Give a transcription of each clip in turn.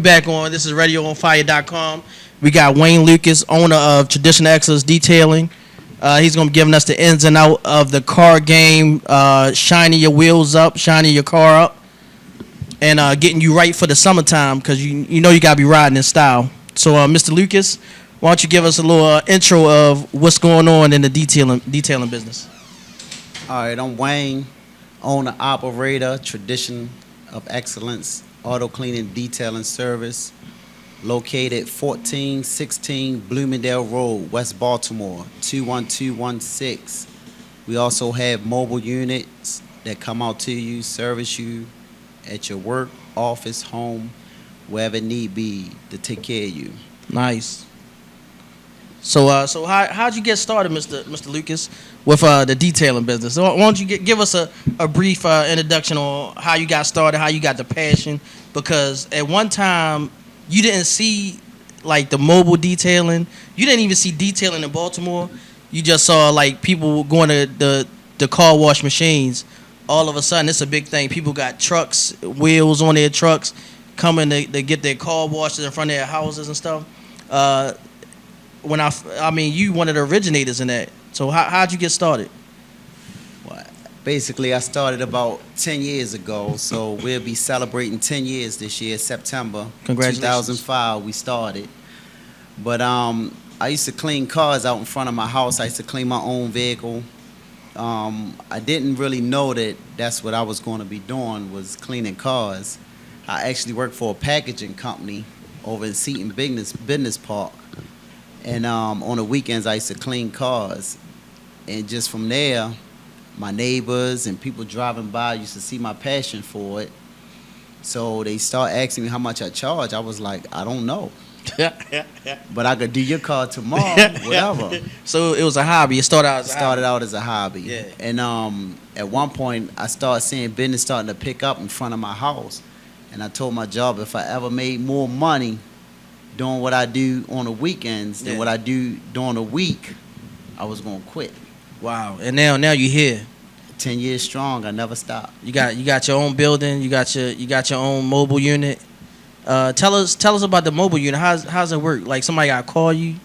Back on. This is RadioOnFire.com. We got Wayne Lucus, owner of Traditional Excellence Detailing. He's going to be giving us the ins and out of the car game, shining your wheels up, shining your car up, and getting you right for the summertime because you know you got to be riding in style. So, Mr. Lucas, why don't you give us a little intro of what's going on in the detailing business? All right, I'm Wayne, owner, operator, Tradition of Excellence, auto cleaning detailing service, located 1416 Bloomingdale Road, West Baltimore, 21216. We also have mobile units that come out to you, service you at your work, office, home, wherever it need be to take care of you. Nice. So how'd you get started, Mr. Lucas, with the detailing business? So why don't you give us a brief introduction on how you got started, how you got the passion? Because at one time you didn't see like the mobile detailing. You didn't even see detailing in Baltimore. You just saw like people going to the car wash machines. All of a sudden, it's a big thing. People got trucks, wheels on their trucks, coming to get their car washes in front of their houses and stuff. When I mean, you one of the originators in that. So how'd you get started? Well, basically, I started about 10 years ago. So we'll be celebrating 10 years this year, September. Congratulations. 2005, we started. But I used to clean cars out in front of my house. I used to clean my own vehicle. I didn't really know that that's what I was going to be doing, was cleaning cars. I actually worked for a packaging company over in Seton Business Park. And on the weekends, I used to clean cars. And just from there, my neighbors and people driving by used to see my passion for it. So they start asking me how much I charge. I was like, I don't know. But I could do your car tomorrow, whatever. So it was a hobby. It started out as a hobby. Yeah. And at one point, I started seeing business starting to pick up in front of my house. And I told my job if I ever made more money doing what I do on the weekends than what I do during the week, I was gonna quit. Wow. And now you're here. 10 years strong, I never stopped. You got your own building, you got your own mobile unit. Tell us about the mobile unit. How's it work? Like somebody gotta call you?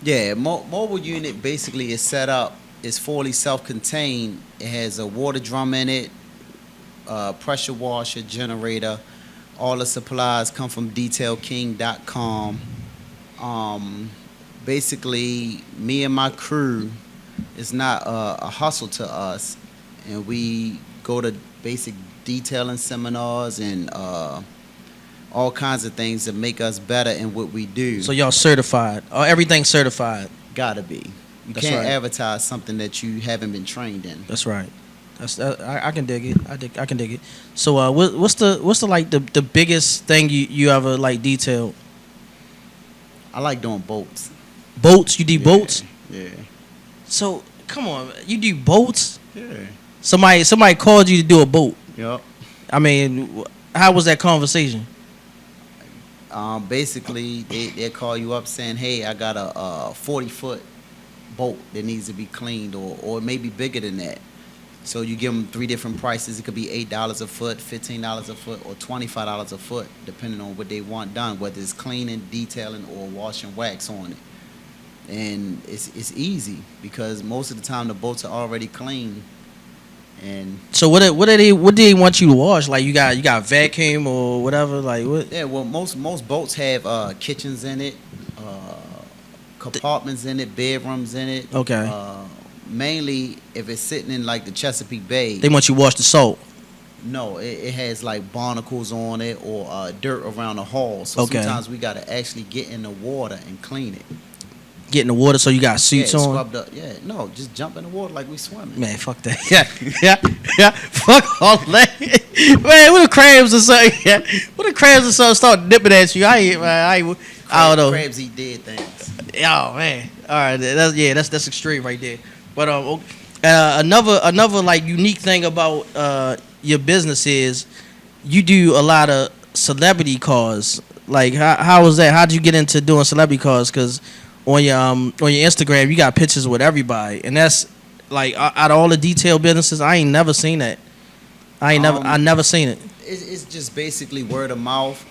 Yeah, mobile unit basically is set up, it's fully self-contained. It has a water drum in it, pressure washer, generator. All the supplies come from DetailKing.com. Basically, me and my crew, it's not a hustle to us. And we go to basic detailing seminars and all kinds of things that make us better in what we do. So y'all certified? Everything's certified? Gotta be. You can't advertise something that you haven't been trained in. That's right. I can dig it. I can dig it. So what's the like the biggest thing you ever like detailed? I like doing boats. Boats? You do boats? Yeah. So come on, you do boats? Yeah. Somebody called you to do a boat. Yep. I mean, how was that conversation? Basically, they call you up saying, "Hey, I got a 40-foot boat that needs to be cleaned, or maybe bigger than that." So you give them 3 different prices. It could be $8 a foot, $15 a foot, or $25 a foot, depending on what they want done, whether it's cleaning, detailing, or washing wax on it. And it's easy because most of the time the boats are already clean. And so what do they want you to wash? Like you got vacuum or whatever? Like what? Yeah, well most boats have kitchens in it, compartments in it, bedrooms in it. Okay. Mainly, if it's sitting in like the Chesapeake Bay, they want you to wash the salt. No, it has like barnacles on it or dirt around the hull. So sometimes we gotta actually get in the water and clean it. Get in the water, so you got suits on. Scrubbed up. Yeah, no, just jump in the water like we swimming. Man, fuck that. Yeah. Fuck all that. Man, what the crabs or something? Yeah. What the crabs or something start nipping at you? I don't know. Crabs eat dead things. Oh man. All right. That's extreme right there. But another like unique thing about your business is you do a lot of celebrity cars. Like how was that? How did you get into doing celebrity cars? Because on your Instagram you got pictures with everybody, and that's like out of all the detail businesses, I ain't never seen that. I never seen it. It's just basically word of mouth.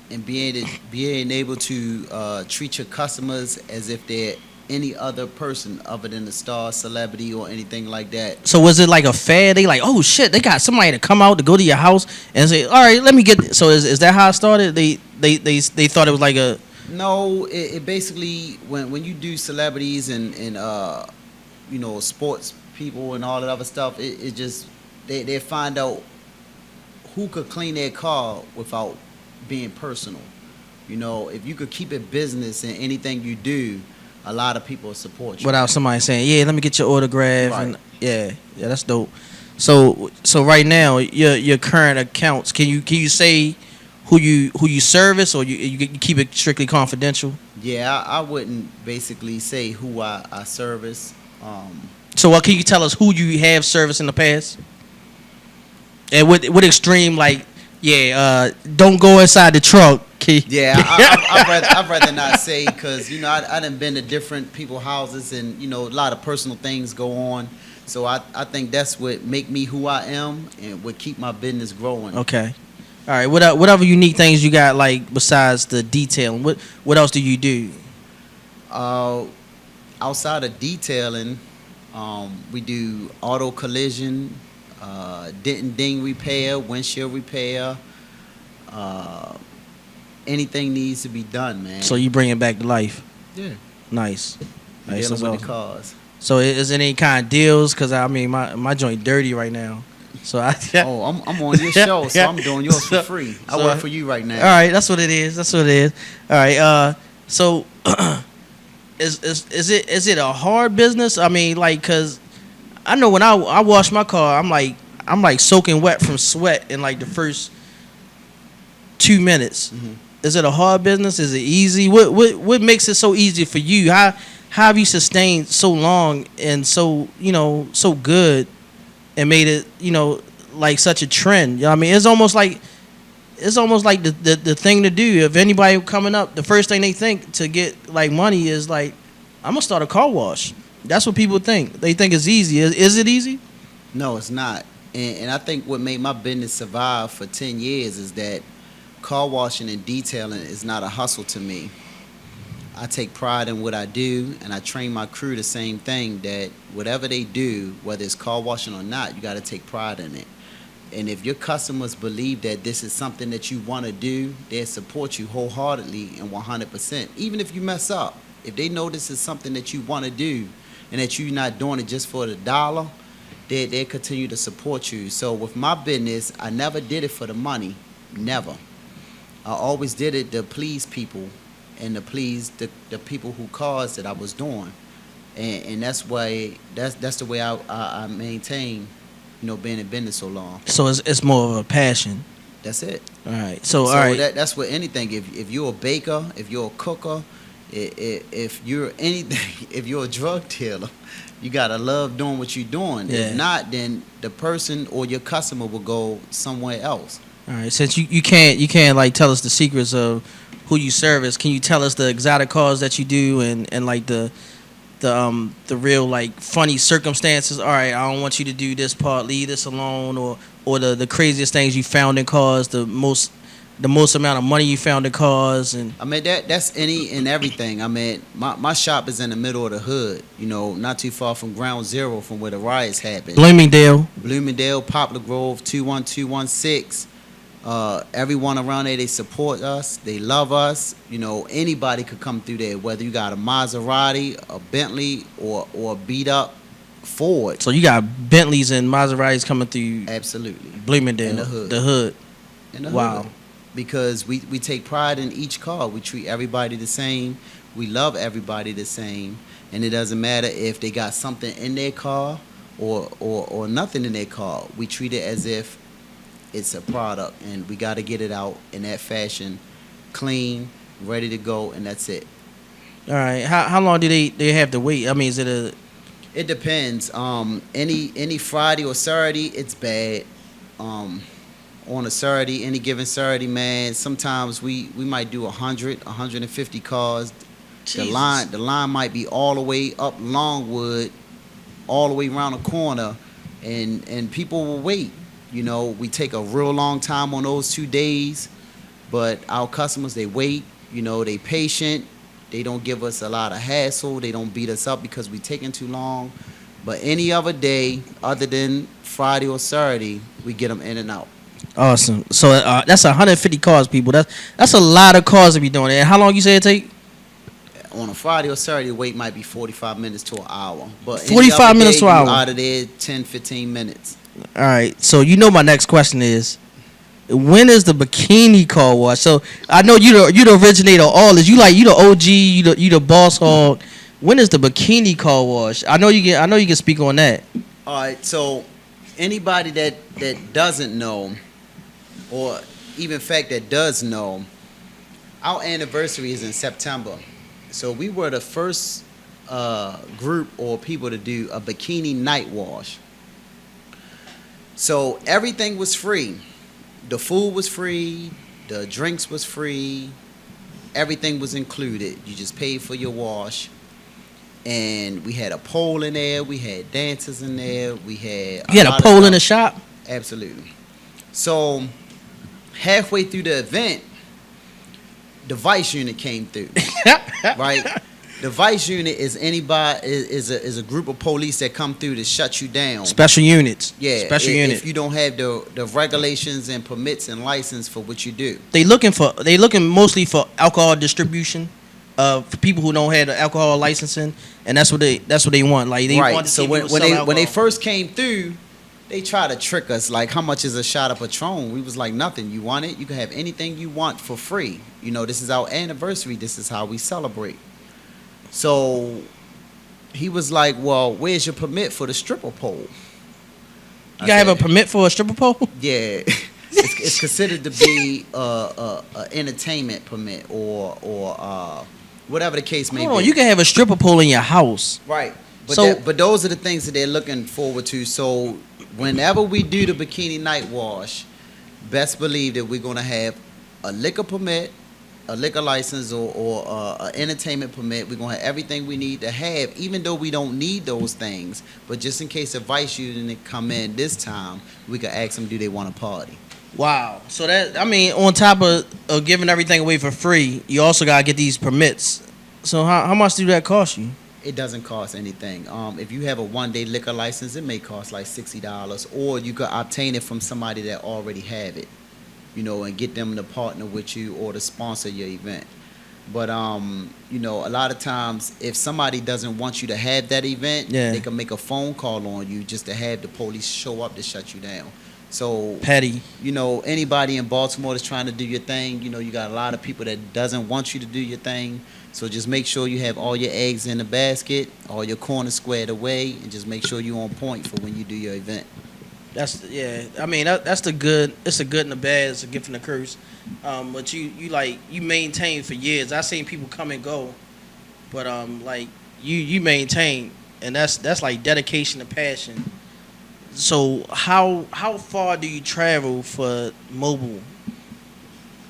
and being able to treat your customers as if they're any other person other than a star, celebrity, or anything like that. So was it like a fad? They like, oh shit, they got somebody to come out to go to your house and say, all right, let me get. So is that how it started? They thought it was like a. No, it basically when you do celebrities and sports people and all that other stuff, it just they find out who could clean their car without being personal. If you could keep it business in anything you do, a lot of people support you. Without somebody saying, yeah, let me get your autograph. Right. And yeah, that's dope. So right now, your current accounts, can you say who you service, or you keep it strictly confidential? Yeah, I wouldn't basically say who I service. So what can you tell us who you have serviced in the past? And what extreme, like, don't go inside the trunk. Yeah, I'd rather not say, because I done been to different people's houses, and a lot of personal things go on. So I think that's what make me who I am and what keep my business growing. Okay. All right. What other unique things you got, like, besides the detailing? What else do you do? Outside of detailing, we do auto collision, dent and ding repair, windshield repair. Anything needs to be done, man. So you bring it back to life. Yeah. Nice. Dealing with awesome. the cars. So is there any kind of deals? Because I mean, my joint dirty right now. So I'm on your show, so I'm doing yours for free. I work for you right now. All right, that's what it is. All right. So is it a hard business? I mean, like, cause I know when I wash my car, I'm like soaking wet from sweat in like the first 2 minutes. Mm-hmm. Is it a hard business? Is it easy? What makes it so easy for you? How have you sustained so long and so so good and made it like such a trend? I mean, it's almost like the thing to do. If anybody coming up, the first thing they think to get like money is like, I'm gonna start a car wash. That's what people think. They think it's easy. Is it easy? No, it's not. And I think what made my business survive for 10 years is that car washing and detailing is not a hustle to me. I take pride in what I do, and I train my crew the same thing, that whatever they do, whether it's car washing or not, you got to take pride in it. And if your customers believe that this is something that you want to do, they'll support you wholeheartedly and 100%. Even if you mess up, if they know this is something that you want to do and that you're not doing it just for the dollar, they continue to support you. So with my business, I never did it for the money, never. I always did it to please people and to please the people who caused that I was doing, and that's the way I maintain, being in business so long. So it's more of a passion. That's it. All right. So all right. That's what anything. If you're a baker, if you're a cooker, if you're anything, if you're a drug dealer, you gotta love doing what you're doing. Yeah. If not, then the person or your customer will go somewhere else. All right. Since you can't like tell us the secrets of who you service, can you tell us the exotic cars that you do and like the real like funny circumstances? All right, I don't want you to do this part, leave this alone, or the craziest things you found in cars, the most amount of money you found in cars. And I mean, that's any and everything. I mean, my shop is in the middle of the hood, not too far from ground zero from where the riots happened. Bloomingdale, Poplar Grove, 21216. Everyone around there, they support us, they love us. Anybody could come through there, whether you got a Maserati, a Bentley, or a beat up Ford. So you got Bentleys and Maseratis coming through. Absolutely. Bloomingdale, in the hood. In the wow. hood. Because we take pride in each car. We treat everybody the same. We love everybody the same. And it doesn't matter if they got something in their car or nothing in their car. We treat it as if it's a product, and we got to get it out in that fashion, clean, ready to go, and that's it. All right. How long do they have to wait? I mean, is it It depends. Any Friday or Saturday, it's bad. On a Saturday, any given Saturday, man, sometimes we might do 150 cars. Jesus. The line might be all the way up Longwood, all the way around the corner, and people will wait. We take a real long time on those 2 days, But our customers, they wait, they patient. They don't give us a lot of hassle. They don't beat us up because we taking too long. But any other day other than Friday or Saturday, we get them in and out. Awesome. So that's 150 cars, people. That's a lot of cars to be doing. And how long you say it take? On a Friday or Saturday, the wait might be 45 minutes to an hour. But 45 minutes to an hour. Out of there 10, 15 minutes. All right. So my next question is, when is the Bikini car wash? So I know you the originator of all this. You the OG. You the boss hog. When is the Bikini car wash? I know you can speak on that. All right. So anybody that doesn't know, or even in fact that does know, our anniversary is in September. So we were the first group or people to do a bikini night wash. So everything was free. The food was free. The drinks was free. Everything was included. You just paid for your wash. And we had a pole in there. We had dancers in there. We had You had a pole in the shop? Absolutely. So halfway through the event, the vice unit came through. Right? The vice unit is a group of police that come through to shut you down. Special units. Yeah. Special unit. If you don't have the regulations and permits and license for what you do. They looking mostly for alcohol distribution. For people who don't have the alcohol licensing, and that's what they want. Like they want to see when alcohol. they first came through, they try to trick us, like, how much is a shot of Patron? We was like, nothing. You want it? You can have anything you want for free. This is our anniversary. This is how we celebrate. So he was like, well, where's your permit for the stripper pole? You gotta have a permit for a stripper pole? Yeah. It's considered to be a entertainment permit or whatever the case may Hold on, be. you can have a stripper pole in your house. Right. So- But those are the things that they're looking forward to. So whenever we do the bikini night wash, best believe that we're going to have a liquor permit, a liquor license, or an entertainment permit. We're going to have everything we need to have, even though we don't need those things. But just in case a vice unit come in this time, we can ask them, do they want to party? Wow. So on top of giving everything away for free, you also gotta get these permits. So how much do that cost you? It doesn't cost anything. If you have a one-day liquor license, it may cost like $60, or you could obtain it from somebody that already have it, and get them to partner with you or to sponsor your event. But a lot of times, if somebody doesn't want you to have that event, they can make a phone call on you just to have the police show up to shut you down. So petty. Anybody in Baltimore that's trying to do your thing, you got a lot of people that doesn't want you to do your thing. So just make sure you have all your eggs in the basket, all your corners squared away, and just make sure you're on point for when you do your event. That's the good. It's a good and a bad. It's a gift and a curse. But you maintain for years. I've seen people come and go, but you maintain, and that's like dedication and passion. So how far do you travel for mobile?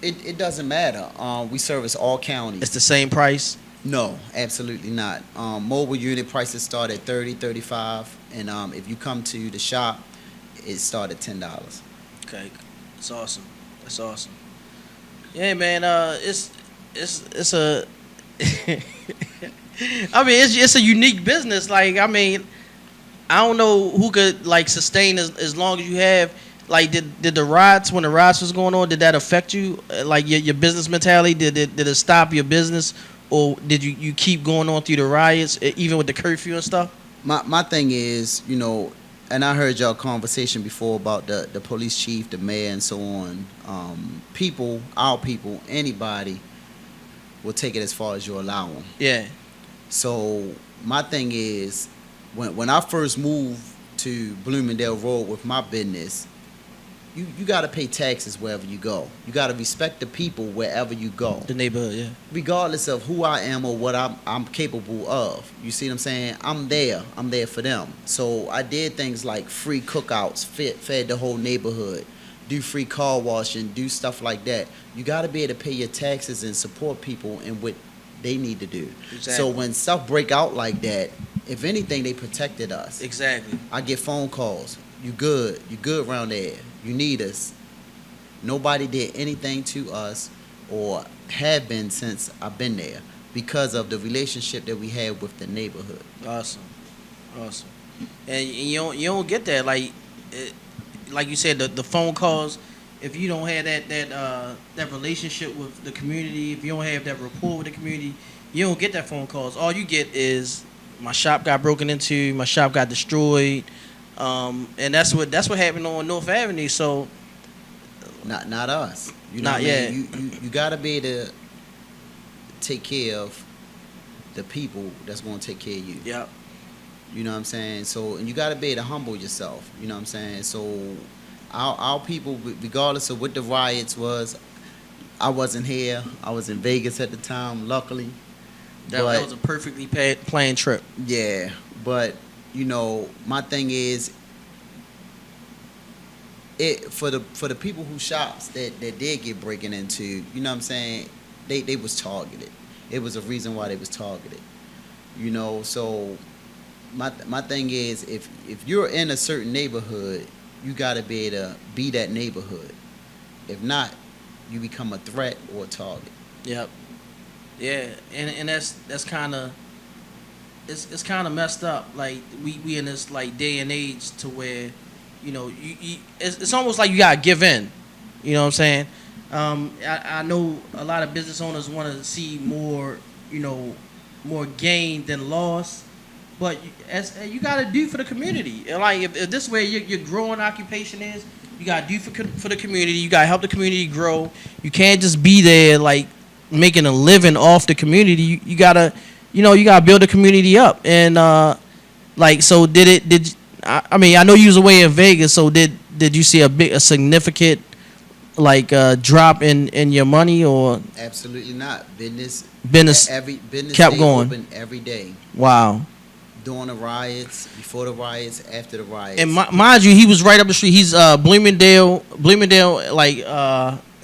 It doesn't matter. We service all counties. It's the same price? No, absolutely not. Mobile unit prices start at $30, $35, and if you come to the shop, it starts at $10. Okay, that's awesome. That's awesome. Yeah, man. It's a. It's a unique business. I don't know who could sustain as long as you have. Did the riots, when the riots was going on, did that affect you? Your business mentality? Did it stop your business, or did you keep going on through the riots even with the curfew and stuff? My thing is, and I heard y'all conversation before about the police chief, the mayor, and so on. Our people, anybody will take it as far as you allow them. Yeah. So my thing is, when I first moved to Bloomingdale Road with my business, you got to pay taxes wherever you go. You got to respect the people wherever you go. The neighborhood, yeah. Regardless of who I am or what I'm capable of. You see what I'm saying? I'm there for them. So I did things like free cookouts, fed the whole neighborhood, do free car washing, do stuff like that. You got to be able to pay your taxes and support people in what they need to do. Exactly. So when stuff break out like that, if anything, they protected us. Exactly. I get phone calls. You good around there. You need us. Nobody did anything to us or have been since I've been there because of the relationship that we have with the neighborhood. Awesome, awesome. And you don't get that like you said, the phone calls. If you don't have that relationship with the community, if you don't have that rapport with the community, you don't get that phone calls. All you get is my shop got broken into, my shop got destroyed, and that's what happened on North Avenue. So Not us. You know not what I yet. mean? You gotta be able to take care of the people that's gonna take care of you. Yep. You know what I'm saying? So, and you gotta be able to humble yourself. You know what I'm saying? So, our people, regardless of what the riots was, I wasn't here. I was in Vegas at the time, luckily. That was a perfectly planned trip. Yeah, but you know, my thing is, it for the people who shops that did get breaking into, you know what I'm saying, they was targeted. It was a reason why they was targeted. You know, so my thing is, if you're in a certain neighborhood, you gotta be able to be that neighborhood. If not, you become a threat or a target. Yep. Yeah, and that's kind of it's kind of messed up. Like we in this like day and age to where, you know, it's almost like you gotta give in. You know what I'm saying? I know a lot of business owners want to see more, you know, more gain than loss, but you gotta do for the community. And like if this way your growing occupation is, you gotta do for the community. You gotta help the community grow. You can't just be there like making a living off the community. You gotta build the community up. And like, so I mean, I know you was away in Vegas, so did you see a significant like drop in your money? Or Absolutely not. Business kept stayed going open every day. Wow. During the riots, before the riots, after the riots. And mind you, he was right up the street. He's Bloomingdale, like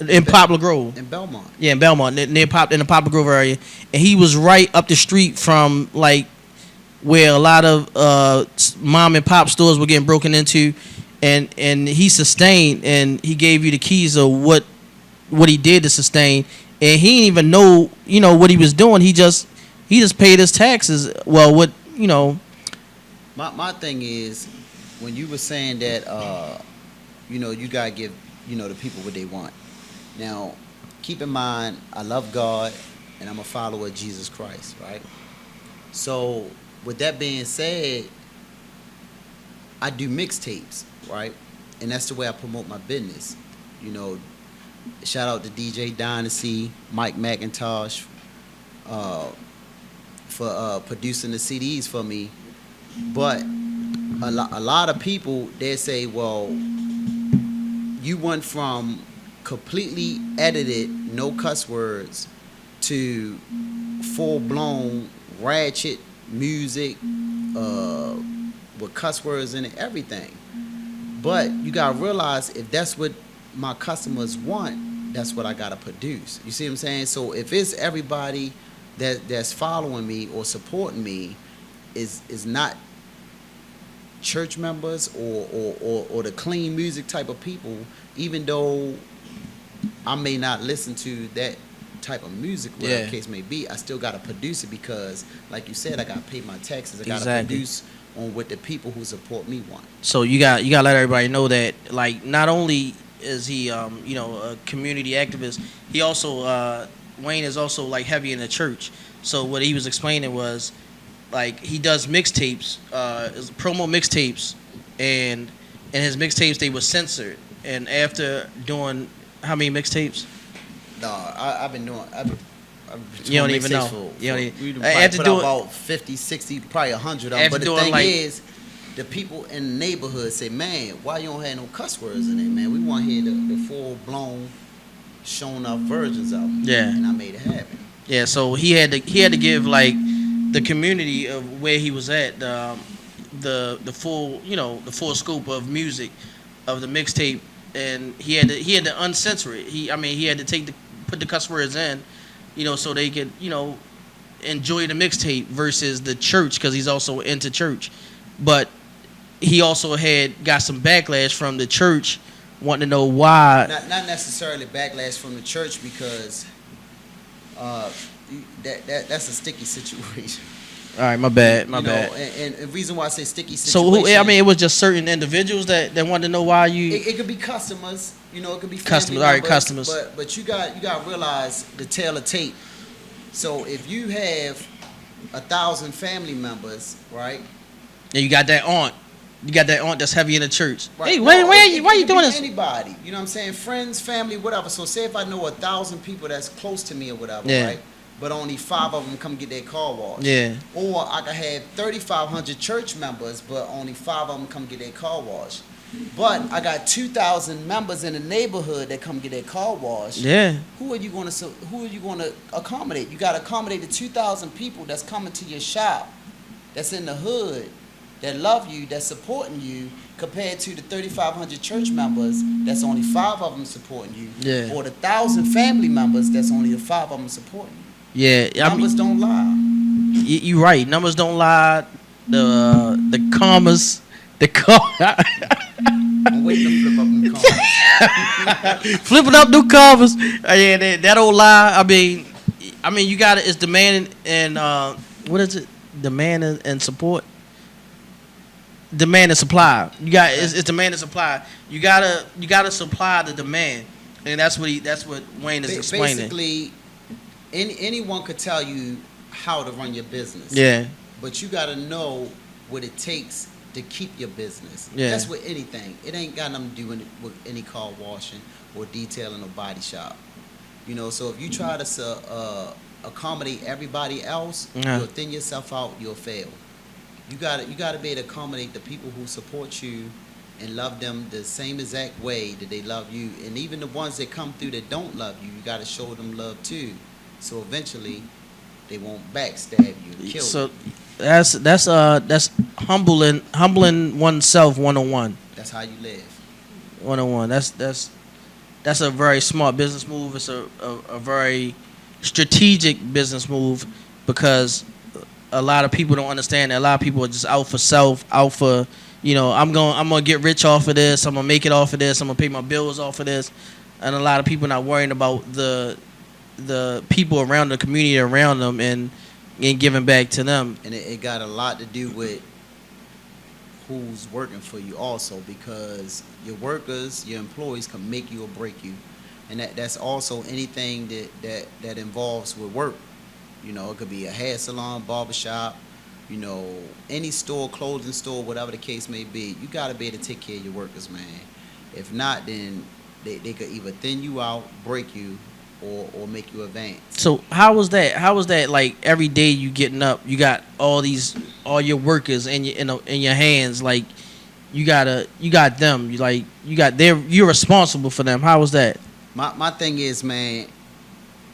in Poplar Grove. In Belmont. Yeah, in Belmont, in the Poplar Grove area, and he was right up the street from like where a lot of mom and pop stores were getting broken into, and he sustained, and he gave you the keys of what he did to sustain, and he didn't even know, you know, what he was doing. He just paid his taxes. Well, what, you know. My thing is, when you were saying that, you know, you gotta give, you know, the people what they want. Now, keep in mind, I love God, and I'm a follower of Jesus Christ, right? So, with that being said, I do mixtapes, right? And that's the way I promote my business. You know, shout out to DJ Dynasty, Mike McIntosh, for producing the CDs for me. But a lot of people, they say, well, you went from completely edited, no cuss words, to full-blown ratchet music with cuss words in it, everything. But you gotta realize, if that's what my customers want, that's what I gotta produce. You see what I'm saying? So if it's everybody that's following me or supporting me is not church members or the clean music type of people, even though I may not listen to that type of music, whatever the case may be, I still gotta produce it because, like you said, I gotta pay my taxes. I gotta produce on what the people who support me want. So you got to let everybody know that, like, not only is he you know, a community activist, he also Wayne is also like heavy in the church. So what he was explaining was, like, he does mixtapes, promo mixtapes, and his mixtapes, they were censored. And after doing how many mixtapes? No, I've been doing. You don't even know. After doing about 50, 60, probably 100 of them. But the thing is, the people in the neighborhood say, man, why you don't have no cuss words in it, man? We want to hear the full-blown, shown-up versions of them. Yeah. And I made it happen. Yeah, so he had to give, like, the community of where he was at the full, you know, the full scope of music of the mixtape, and he had to uncensor it. He had to put the cuss words in, you know, so they could, you know, enjoy the mixtape versus the church, because he's also into church. But he also got some backlash from the church wanting to know why. Not necessarily backlash from the church, because that's a sticky situation. All right, my bad. And the reason why I say sticky situation. So who? I mean, it was just certain individuals that wanted to know why you. It could be customers. It could be customers. Members, all right, customers. But you got to realize the tail of tape. So if you have 1,000 family members, right? Yeah, you got that aunt. You got that aunt that's heavy in the church. Right. Hey, why are you doing this? Anybody, you know what I'm saying? Friends, family, whatever. So say if I know 1,000 people that's close to me or whatever, right? But only 5 of them come get their car washed. Yeah. Or I could have 3,500 church members, but only 5 of them come get their car washed. But I got 2,000 members in the neighborhood that come get their car washed. Yeah. Who are you going to accommodate? You got to accommodate the 2,000 people that's coming to your shop, that's in the hood, that love you, that's supporting you, compared to the 3,500 church members that's only 5 of them supporting you. Yeah. Or the 1,000 family members that's only the 5 of them supporting you. Yeah, Numbers don't lie. You right. Numbers don't lie. The commas, I'm waiting to flip up them commas. Flipping up new commas. Yeah, that don't lie. I mean, you got it. It's demand and what is it? Demand and support. Demand and supply. It's demand and supply. You gotta supply the demand, and that's what Wayne is explaining. Basically, anyone could tell you how to run your business. Yeah. But you got to know what it takes to keep your business. Yeah. That's with anything. It ain't got nothing to do with any car washing or detailing or body shop. So if you try to accommodate everybody else, you'll thin yourself out. You'll fail. You got to be able to accommodate the people who support you and love them the same exact way that they love you. And even the ones that come through that don't love you, you got to show them love too. So eventually, they won't backstab you and kill you. So that's humbling oneself 101. That's how you live. 101. That's a very smart business move. It's a very strategic business move, because a lot of people don't understand that. A lot of people are just out for self, out for, I'm gonna get rich off of this. I'm gonna make it off of this. I'm gonna pay my bills off of this. And a lot of people not worrying about the people around the community around them and giving back to them. And it got a lot to do with who's working for you also, because your workers, your employees can make you or break you. And that's also anything that involves with work. It could be a hair salon, barbershop, any store, clothing store, whatever the case may be. You got to be able to take care of your workers, man. If not, then they could either thin you out, break you, or make you advance. So how was that like every day you getting up, you got all your workers in your hands, like you got them, you're responsible for them. How was that? My thing is, man,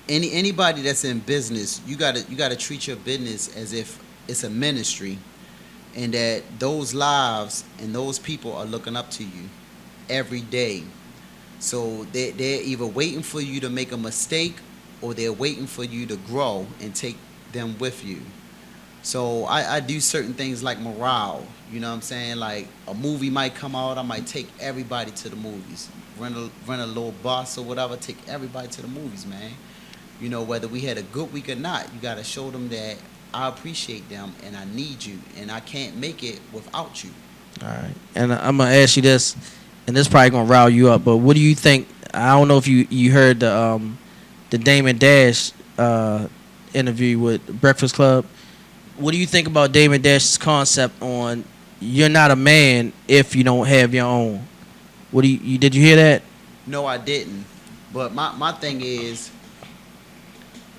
anybody that's in business, you gotta treat your business as if it's a ministry, and that those lives and those people are looking up to you every day. So they're either waiting for you to make a mistake, or they're waiting for you to grow and take them with you. So I do certain things like morale. You know what I'm saying? Like a movie might come out, I might take everybody to the movies. Rent a little bus or whatever, take everybody to the movies, man. Whether we had a good week or not, you got to show them that I appreciate them and I need you and I can't make it without you. All right. And I'm going to ask you this, and this probably going to rile you up, but what do you think? I don't know if you heard the Damon Dash interview with Breakfast Club. What do you think about Damon Dash's concept on you're not a man if you don't have your own? What did you hear that? No, I didn't. But my thing is,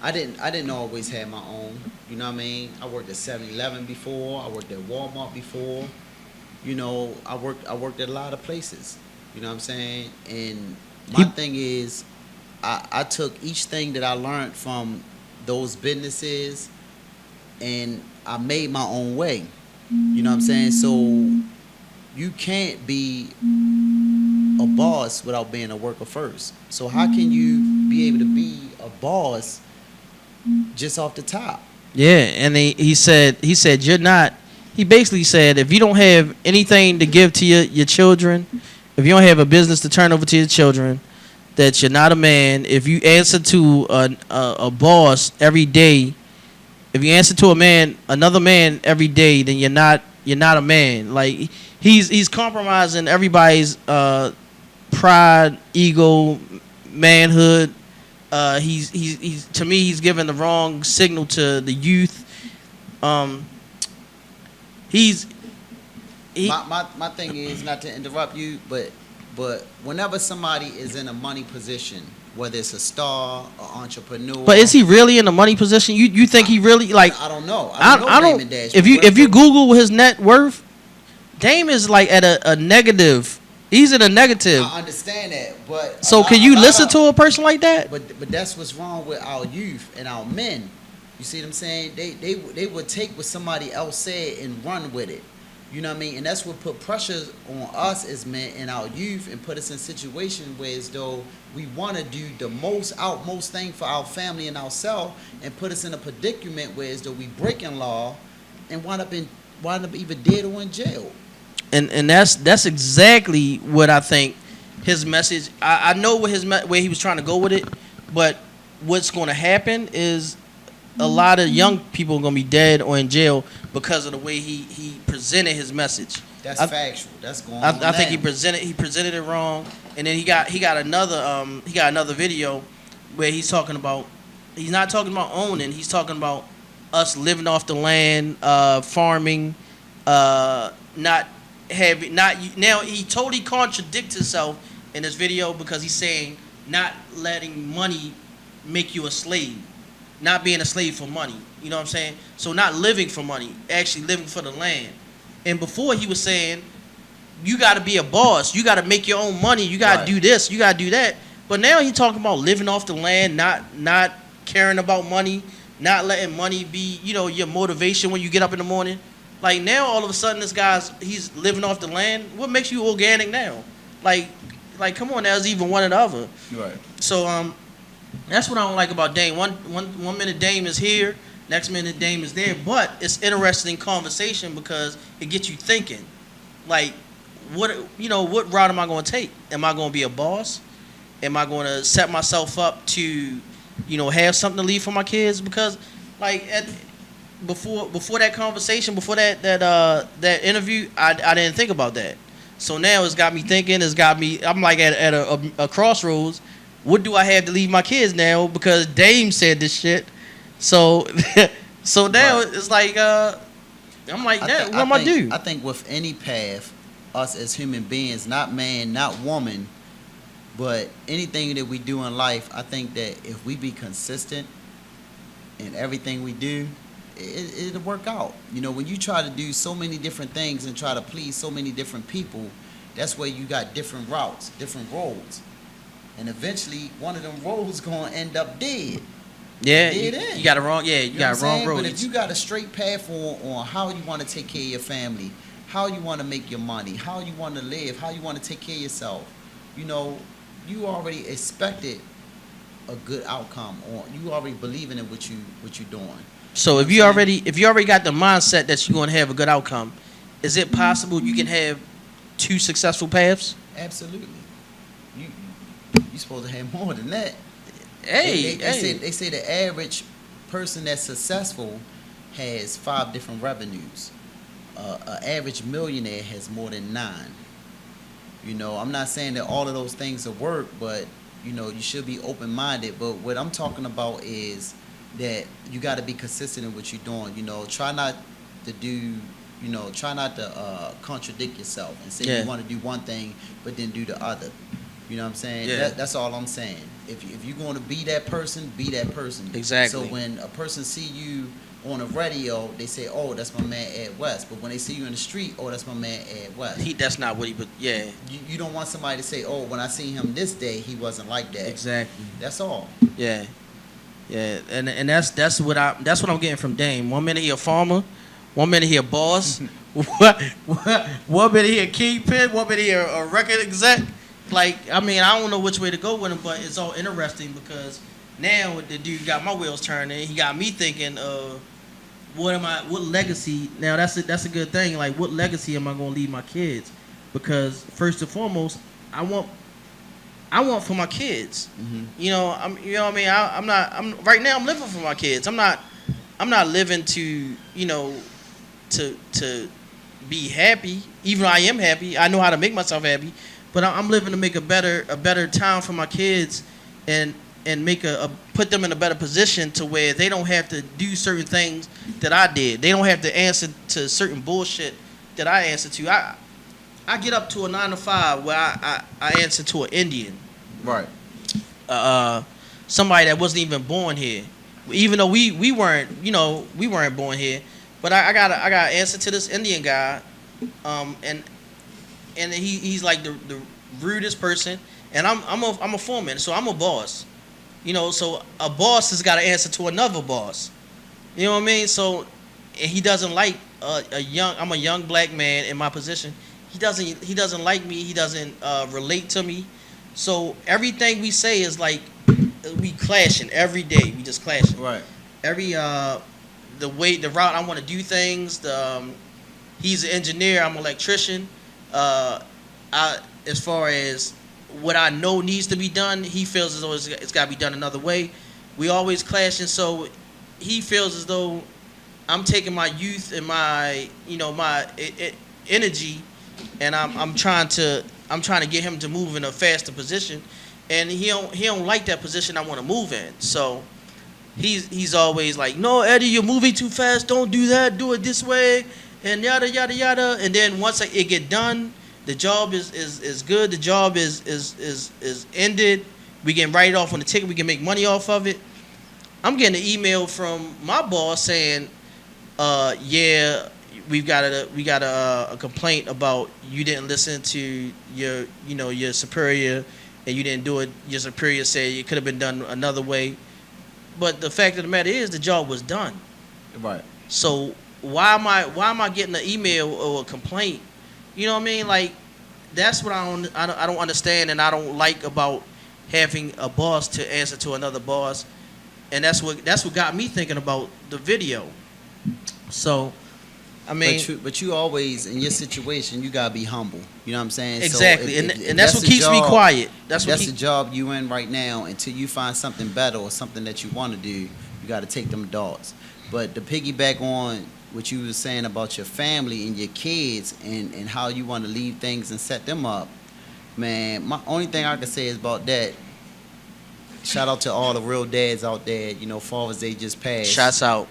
I didn't always have my own. You know what I mean? I worked at 7-Eleven before. I worked at Walmart before. I worked at a lot of places. You know what I'm saying? And my thing is, I took each thing that I learned from those businesses and I made my own way. You know what I'm saying? So you can't be a boss without being a worker first. So how can you be able to be a boss just off the top? Yeah, and he said you're not. He basically said if you don't have anything to give to your children, if you don't have a business to turn over to your children, that you're not a man. If you answer to a boss every day, if you answer to another man every day, then you're not a man. Like he's compromising everybody's pride, ego, manhood. He's to me he's giving the wrong signal to the youth. My thing is, not to interrupt you, but whenever somebody is in a money position, whether it's a star or entrepreneur. But is he really in a money position? You think he really like? I don't know. I don't. Damon Dash, If you Google his net worth, Dame is like at a negative. He's in a negative. I understand that, but so can you listen to a person like that? But that's what's wrong with our youth and our men. You see what I'm saying? They would take what somebody else said and run with it. You know what I mean? And that's what put pressure on us as men and our youth and put us in situations where as though we want to do the outmost thing for our family and ourselves and put us in a predicament where as though we breaking law and wind up either dead or in jail. And that's exactly what I think his message. I know where he was trying to go with it, but what's going to happen is a lot of young people are going to be dead or in jail because of the way he presented his message. That's factual. That's going on. I think he presented it wrong, and then he got another video where he's not talking about owning. He's talking about us living off the land, farming, not having now he totally contradicts himself in this video because he's saying not letting money make you a slave. Not being a slave for money. You know what I'm saying? So not living for money, actually living for the land. And before he was saying, you got to be a boss. You got to make your own money. You got to do this. You got to do that. But now he's talking about living off the land, not caring about money, not letting money be, your motivation when you get up in the morning. Like now, all of a sudden, he's living off the land. What makes you organic now? Like come on, there's even one or the other. Right. So, that's what I don't like about Dame. One minute Dame is here, next minute Dame is there. But it's interesting conversation because it gets you thinking. Like, what route am I going to take? Am I going to be a boss? Am I going to set myself up to, have something to leave for my kids? Because, like, before that conversation, before that interview, I didn't think about that. So now it's got me thinking. I'm like at a crossroads. What do I have to leave my kids now? Because Dame said this shit. So now it's like I'm like, what am I do? I think with any path, us as human beings, not man, not woman, but anything that we do in life, I think that if we be consistent in everything we do, it'll work out. When you try to do so many different things and try to please so many different people, that's where you got different routes, different roads. And eventually, one of them roads gonna end up dead. Yeah, you got it wrong. Yeah, you got wrong road. But if you got a straight path on how you want to take care of your family, how you want to make your money, how you want to live, how you want to take care of yourself, you already expected a good outcome, or you already believing in what you're doing. So if you already got the mindset that you're gonna have a good outcome, is it possible you can have two successful paths? Absolutely. You're supposed to have more than that. They say the average person that's successful has 5 different revenues. An average millionaire has more than 9. I'm not saying that all of those things will work, but you should be open-minded. But what I'm talking about is that you got to be consistent in what you're doing. Try not to contradict yourself and say you want to do one thing but then do the other. You know what I'm saying? Yeah. That's all I'm saying. If you're going to be that person, be that person. Exactly. So when a person see you on a radio, they say, "Oh, that's my man Ed West." But when they see you in the street, "Oh, that's my man Ed West." That's not what he would. Yeah. You don't want somebody to say, "Oh, when I seen him this day, he wasn't like that." Exactly. That's all. Yeah. Yeah, and that's what I'm getting from Dame. One minute he a farmer, one minute he a boss, one minute he a kingpin, one minute he a record exec. Like, I don't know which way to go with him, but it's all interesting because now the dude got my wheels turning. He got me thinking, what legacy? Now that's a good thing. Like, what legacy am I gonna leave my kids? Because first and foremost, I want for my kids. Mm-hmm. You know what I mean. I'm right now. I'm living for my kids. I'm not living to to be happy. Even though I am happy, I know how to make myself happy. But I'm living to make a better town for my kids, and make put them in a better position to where they don't have to do certain things that I did. They don't have to answer to certain bullshit that I answer to. I get up to a 9 to 5 where I answer to an Indian, Right. somebody that wasn't even born here, even though we weren't born here, but I got answer to this Indian guy, and he's like the rudest person, and I'm a foreman, so I'm a boss, so a boss has got to answer to another boss, you know what I mean? So and he doesn't like I'm a young black man in my position. He doesn't like me. He doesn't relate to me. So everything we say is like we clashing every day. We just clashing. Right. Every the route I want to do things. He's an engineer. I'm an electrician. As far as what I know needs to be done, he feels as though it's got to be done another way. We always clashing. So he feels as though I'm taking my youth and my energy, and I'm trying to get him to move in a faster position, and he don't like that position I want to move in. So he's always like, no, Eddie, you're moving too fast. Don't do that. Do it this way, and yada yada yada. And then once it get done, the job is good. The job is ended. We can write it off on the ticket. We can make money off of it. I'm getting an email from my boss saying, yeah, we got a complaint about you didn't listen to your superior, and you didn't do it. Your superior said it could have been done another way, but the fact of the matter is the job was done. Right. So why am I getting an email or a complaint? You know what I mean? Like, that's what I don't understand, and I don't like about having a boss to answer to another boss, and that's what got me thinking about the video. So, I mean, but you always, in your situation, you gotta be humble. You know what I'm saying? Exactly, So and that's what keeps me quiet. That's the job you in right now. Until you find something better or something that you want to do, you got to take them darts. But to piggyback on what you were saying about your family and your kids and how you want to leave things and set them up, man, my only thing I can say is about that. Shout out to all the real dads out there. Father's Day just passed. Shouts out.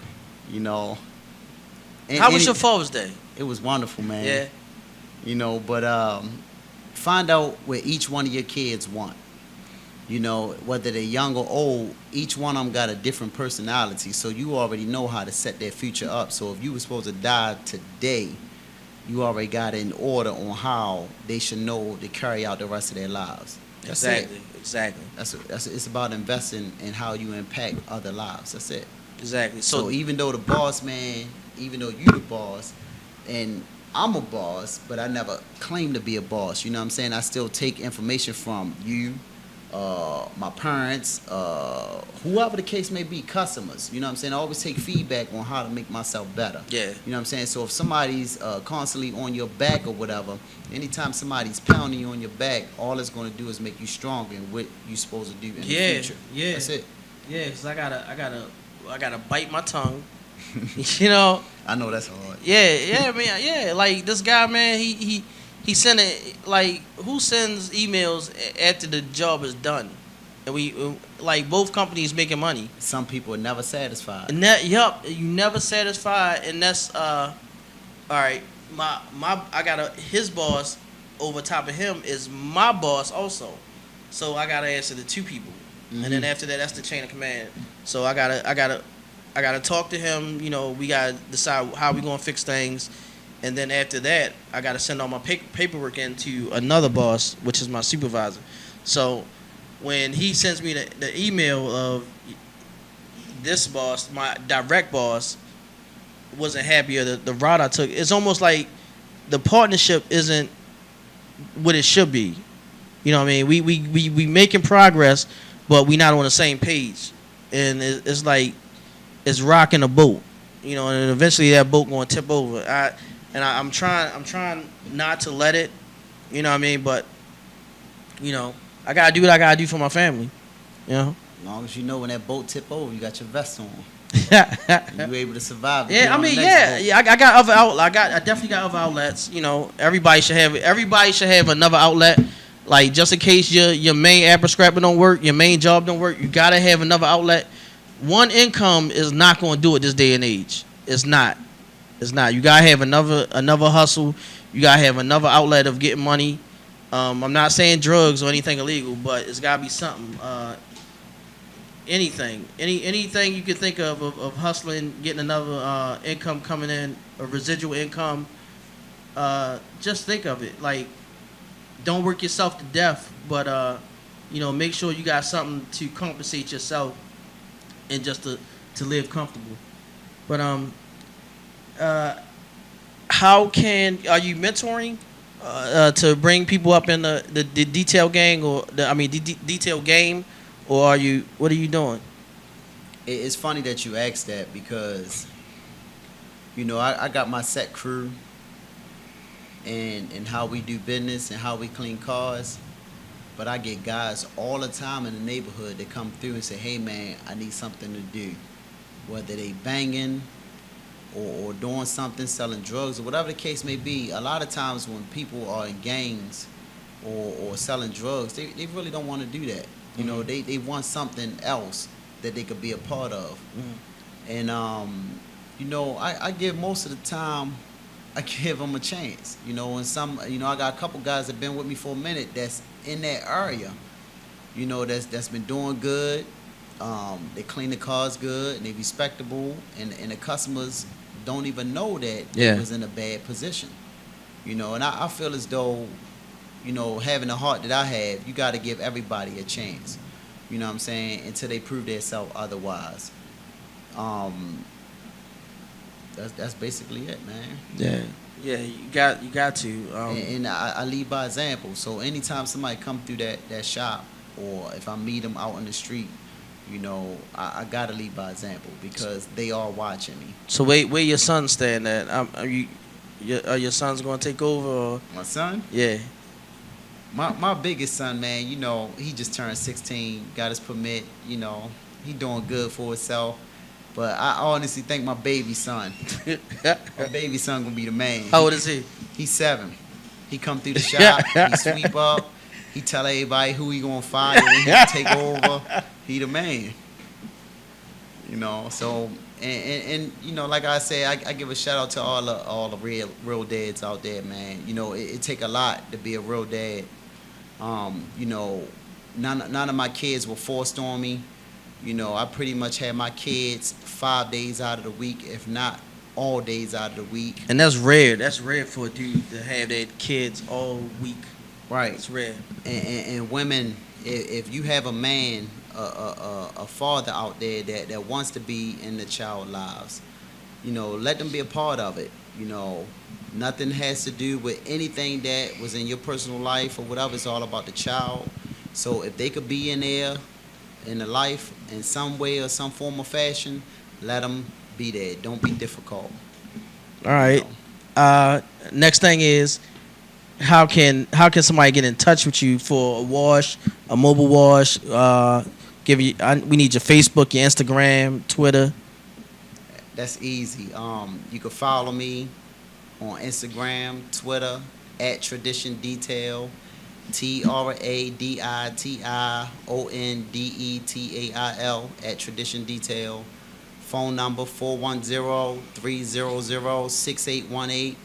How was your Father's Day? It was wonderful, man. Yeah. But find out what each one of your kids want. Whether they're young or old, each one of them got a different personality. So you already know how to set their future up. So if you were supposed to die today, you already got it in order on how they should know to carry out the rest of their lives. That's Exactly. it. Exactly. It's about investing in how you impact other lives. That's it. Exactly. So even though the boss man, even though you the boss, and I'm a boss, but I never claim to be a boss. You know what I'm saying? I still take information from you, my parents, whoever the case may be, customers. You know what I'm saying? I always take feedback on how to make myself better. Yeah. You know what I'm saying? So if somebody's constantly on your back or whatever, anytime somebody's pounding you on your back, all it's going to do is make you stronger in what you're supposed to do in the future. Yeah. That's it. Yeah, because I gotta bite my tongue. I know that's hard. Yeah, man. Yeah, like this guy, man. He sent it. Like, who sends emails after the job is done? And we like both companies making money. Some people are never satisfied. And you never satisfied, and that's all right. I got his boss over top of him is my boss also, so I gotta answer to two people, and then after that, that's the chain of command. So I gotta talk to him. We gotta decide how we gonna fix things, and then after that, I gotta send all my paperwork in to another boss, which is my supervisor. So when he sends me the email of this boss, my direct boss wasn't happy with the route I took. It's almost like the partnership isn't what it should be. You know what I mean? We making progress, but we not on the same page, and it's like it's rocking a boat. And eventually that boat going to tip over. I'm trying not to let it. You know what I mean? But you know, I gotta do what I gotta do for my family. You know. As long as you know when that boat tip over, you got your vest on. Yeah, You able to survive. I mean, yeah. I got other outlets. I definitely got other outlets. You know, everybody should have another outlet. Like, just in case your main ad prescriber don't work, your main job don't work, you gotta have another outlet. One income is not going to do it this day and age. It's not. You gotta have another hustle. You gotta have another outlet of getting money. I'm not saying drugs or anything illegal, but it's gotta be something. Anything you could think of hustling, getting another income coming in, a residual income. Just think of it. Like, don't work yourself to death, but make sure you got something to compensate yourself and just to live comfortable. But are you mentoring to bring people up in the detail gang or detail game, or what are you doing? It's funny that you asked that because, I got my set crew and how we do business and how we clean cars. But I get guys all the time in the neighborhood that come through and say, hey, man, I need something to do. Whether they banging or doing something, selling drugs, or whatever the case may be. A lot of times when people are in gangs or selling drugs, they really don't want to do that. Mm-hmm. They want something else that they could be a part of. Mm-hmm. And, I give most of the time, I give them a chance. And some, I got a couple guys that been with me for a minute that's in that area, that's been doing good. They clean the cars good and they respectable, and the customers don't even know that they was in a bad position. And I feel as though, having the heart that I have, you got to give everybody a chance. You know what I'm saying? Until they prove themselves otherwise. That's basically it, man. Yeah, you got to. And I lead by example. So anytime somebody come through that shop, or if I meet them out on the street, I gotta lead by example because they are watching me. So where your son stand at? Are your sons gonna take over? Or? My son? Yeah. My biggest son, man, he just turned 16, got his permit, he doing good for himself. But I honestly think my baby son, gonna be the man. How old is he? He's 7. He come through the shop, he sweep up, he tell everybody who he gonna fire when he take over. He the man. So and like I say, I give a shout out to all the real dads out there, man. It take a lot to be a real dad. None of my kids were forced on me. I pretty much had my kids 5 days out of the week, if not all days out of the week. And that's rare. That's rare for a dude to have their kids all week. Right. It's rare. And women, if you have a man, a father out there that wants to be in the child lives, let them be a part of it. Nothing has to do with anything that was in your personal life or whatever. It's all about the child. So if they could be in there in the life in some way or some form or fashion, let them be there. Don't be difficult. All right. Next thing is, how can somebody get in touch with you for a wash, a mobile wash? We need your Facebook, your Instagram, Twitter. That's easy. You can follow me on Instagram, Twitter @Tradition Detail. TRADITIONDETAIL @Tradition Detail. Phone number 410-300-6818.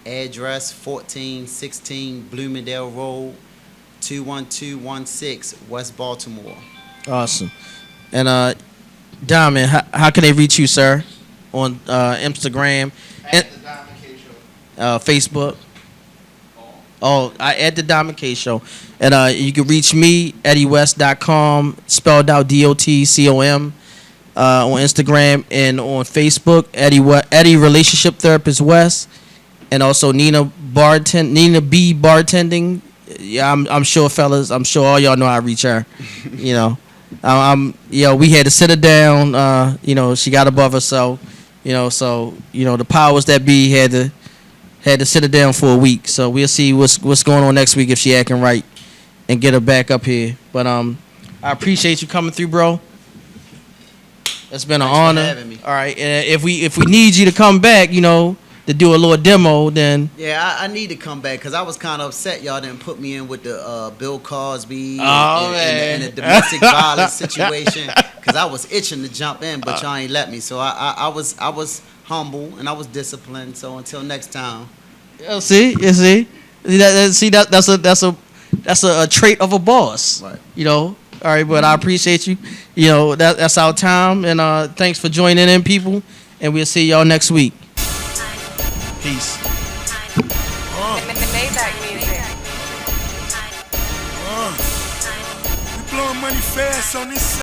Address 1416 Bloomingdale Road, 21216 West Baltimore. Awesome. And Damon, how can they reach you, sir? On Instagram and Facebook. At the Diamond K Show. And you can reach me, EddieWest.com, spelled out DOTCOM, on Instagram and on Facebook, Eddie Relationship Therapist West, and also Nina B Bartending. Yeah, I'm sure, fellas. I'm sure all y'all know how to reach her. We had to sit her down. She got above herself. So the powers that be had to sit her down for a week. So we'll see what's going on next week if she acting right. and get her back up here. But I appreciate you coming through, bro. It's been an Thanks for honor. having me. All right, and if we need you to come back, you know, to do a little demo, then Yeah, I need to come back because I was kind of upset y'all didn't put me in with the Bill Cosby and the domestic violence situation because I was itching to jump in, but y'all ain't let me. So I was humble and I was disciplined. So until next time. you see, that's a trait of a boss. Right. You know. All right, but I appreciate you. You know, that's our time, and thanks for joining in, people. And we'll see y'all next week. Peace. Maybach music. We blowing money fast on this.